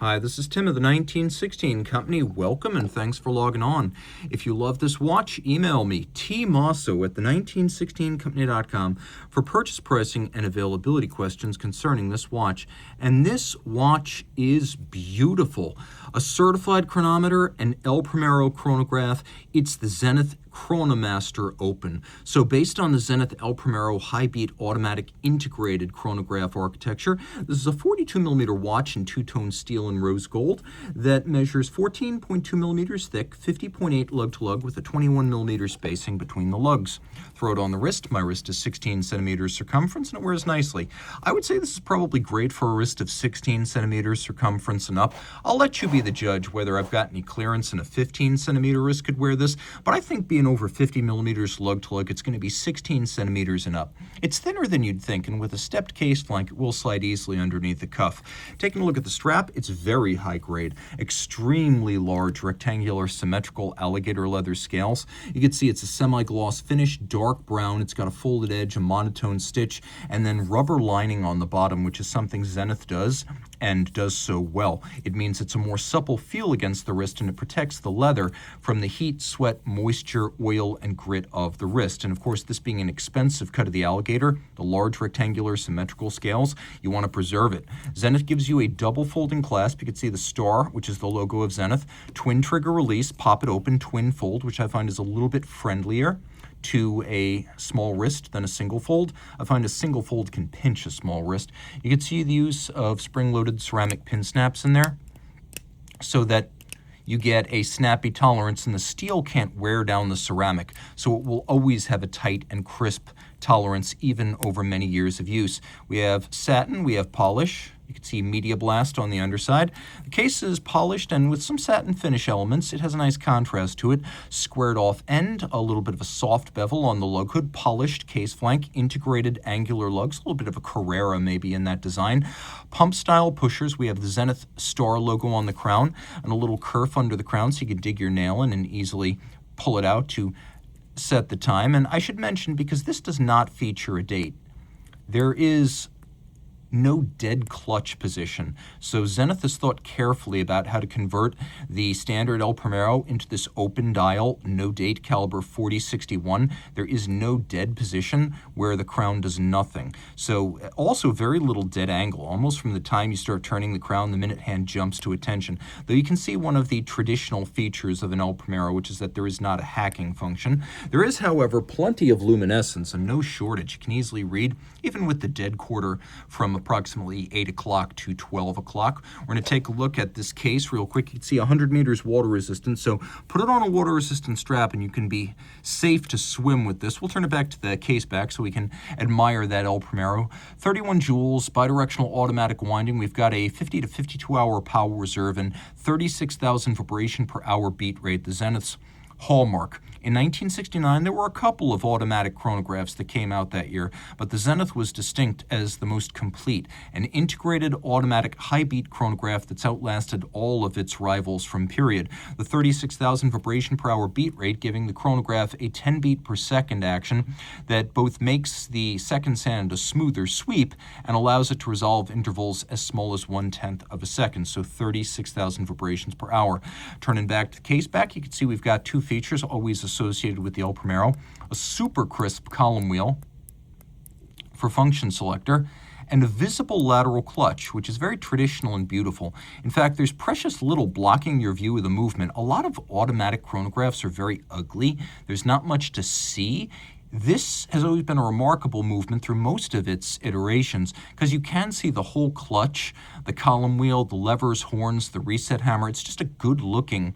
Hi, this is Tim of the 1916 Company. Welcome and thanks for logging on. If you love this watch, email me, Team Mosso at the1916company.com for purchase pricing and availability questions concerning this watch. And this watch is beautiful. A certified chronometer, an El Primero chronograph. It's the Zenith Chronomaster Open. So based on the Zenith El Primero high-beat automatic integrated chronograph architecture, this is a 42mm watch in two-tone steel and rose gold that measures 14.2 millimeters thick, 50.8 lug-to-lug with a 21mm spacing between the lugs. Throw it on the wrist. My wrist is 16 centimeters circumference and it wears nicely. I would say this is probably great for a wrist of 16 centimeters circumference and up. I'll let you be the judge whether I've got any clearance and a 15 centimeter wrist could wear this, but I think being over 50 millimeters lug-to-lug, it's going to be 16 centimeters and up. It's thinner than you'd think, and with a stepped case flank, it will slide easily underneath the cuff. Taking a look at the strap, it's very high grade, extremely large rectangular symmetrical alligator leather scales. You can see it's a semi-gloss finish, dark brown. It's got a folded edge, a monotone stitch, and then rubber lining on the bottom, which is something Zenith does and does so well. It means it's a more supple feel against the wrist and it protects the leather from the heat, sweat, moisture, oil, and grit of the wrist. And of course, this being an expensive cut of the alligator, the large rectangular symmetrical scales, you want to preserve it. Zenith gives you a double folding clasp. You can see the star, which is the logo of Zenith, twin trigger release, pop it open, twin fold, which I find is a little bit friendlier to a small wrist than a single fold. I find a single fold can pinch a small wrist. You can see the use of spring-loaded ceramic pin snaps in there so that you get a snappy tolerance and the steel can't wear down the ceramic, so it will always have a tight and crisp tolerance even over many years of use. We have satin, we have polish. You can see Media Blast on the underside. The case is polished and with some satin finish elements. It has a nice contrast to it. Squared off end, a little bit of a soft bevel on the lug hood, polished case flank, integrated angular lugs, a little bit of a Carrera maybe in that design. Pump style pushers. We have the Zenith star logo on the crown and a little kerf under the crown so you can dig your nail in and easily pull it out to set the time. And I should mention, because this does not feature a date, there is no dead clutch position. So Zenith has thought carefully about how to convert the standard El Primero into this open dial, no date caliber 4061. There is no dead position where the crown does nothing. So also very little dead angle, almost from the time you start turning the crown, the minute hand jumps to attention. Though you can see one of the traditional features of an El Primero, which is that there is not a hacking function. There is, however, plenty of luminescence and no shortage. You can easily read, even with the dead quarter, from approximately 8 o'clock to 12 o'clock. We're going to take a look at this case real quick. You can see 100 meters water resistant, so put it on a water resistant strap and you can be safe to swim with this. We'll turn it back to the case back so we can admire that El Primero. 31 joules, bidirectional automatic winding. We've got a 50 to 52 hour power reserve and 36,000 vibration per hour beat rate, the Zenith's hallmark. In 1969, there were a couple of automatic chronographs that came out that year, but the Zenith was distinct as the most complete, an integrated automatic high-beat chronograph that's outlasted all of its rivals from period. The 36,000 vibration per hour beat rate giving the chronograph a 10 beat per second action that both makes the second sand a smoother sweep and allows it to resolve intervals as small as 1/10 of a second, so 36,000 vibrations per hour. Turning back to the case back, you can see we've got two features always associated with the El Primero: a super crisp column wheel for function selector and a visible lateral clutch, which is very traditional and beautiful. In fact, there's precious little blocking your view of the movement. A lot of automatic chronographs are very ugly. There's not much to see. This has always been a remarkable movement through most of its iterations because you can see the whole clutch, the column wheel, the levers, horns, the reset hammer. It's just a good-looking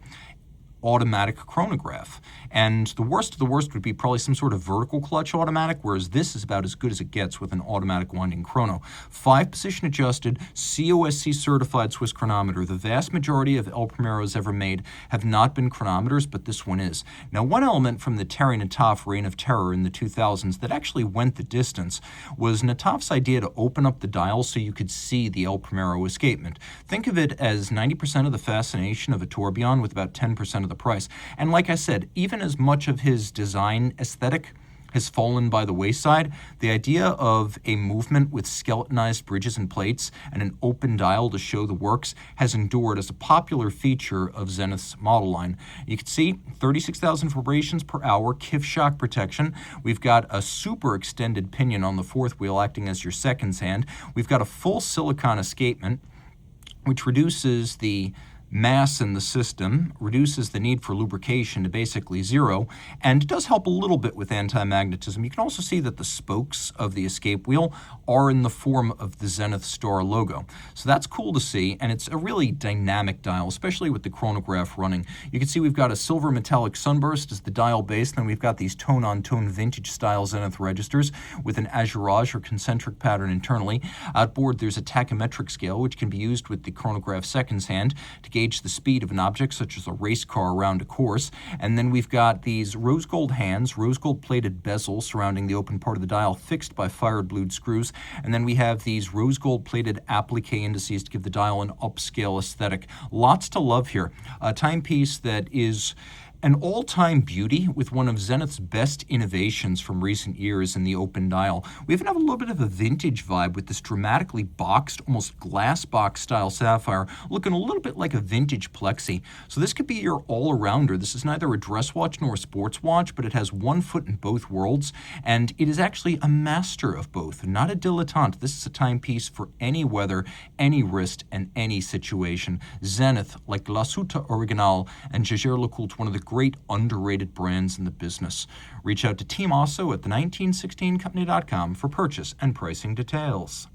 automatic chronograph. And the worst of the worst would be probably some sort of vertical clutch automatic, whereas this is about as good as it gets with an automatic winding chrono. 5-position adjusted, COSC certified Swiss chronometer. The vast majority of El Primeros ever made have not been chronometers, but this one is. Now, one element from the Terry Nataf reign of terror in the 2000s that actually went the distance was Nataf's idea to open up the dial so you could see the El Primero escapement. Think of it as 90% of the fascination of a tourbillon with about 10% of the price. And like I said, even as much of his design aesthetic has fallen by the wayside. The idea of a movement with skeletonized bridges and plates and an open dial to show the works has endured as a popular feature of Zenith's model line. You can see 36,000 vibrations per hour, KIF shock protection. We've got a super extended pinion on the fourth wheel acting as your seconds hand. We've got a full silicon escapement, which reduces the mass in the system, reduces the need for lubrication to basically zero, and it does help a little bit with anti-magnetism. You can also see that the spokes of the escape wheel are in the form of the Zenith Star logo. So that's cool to see, and it's a really dynamic dial, especially with the chronograph running. You can see we've got a silver metallic sunburst as the dial base, and then we've got these tone-on-tone vintage style Zenith registers with an azurage or concentric pattern internally. Outboard, there's a tachymetric scale, which can be used with the chronograph seconds hand to gauge the speed of an object, such as a race car around a course. And then we've got these rose gold hands, rose gold plated bezel surrounding the open part of the dial fixed by fired blued screws. And then we have these rose gold plated applique indices to give the dial an upscale aesthetic. Lots to love here. A timepiece that is an all-time beauty with one of Zenith's best innovations from recent years in the open dial. We even have a little bit of a vintage vibe with this dramatically boxed, almost glass box style sapphire, looking a little bit like a vintage plexi. So this could be your all-arounder. This is neither a dress watch nor a sports watch, but it has one foot in both worlds, and it is actually a master of both, not a dilettante. This is a timepiece for any weather, any wrist, and any situation. Zenith, like La Suta Original and Jaeger LeCoultre, one of the great underrated brands in the business. Reach out to Team Mosso at the 1916company.com for purchase and pricing details.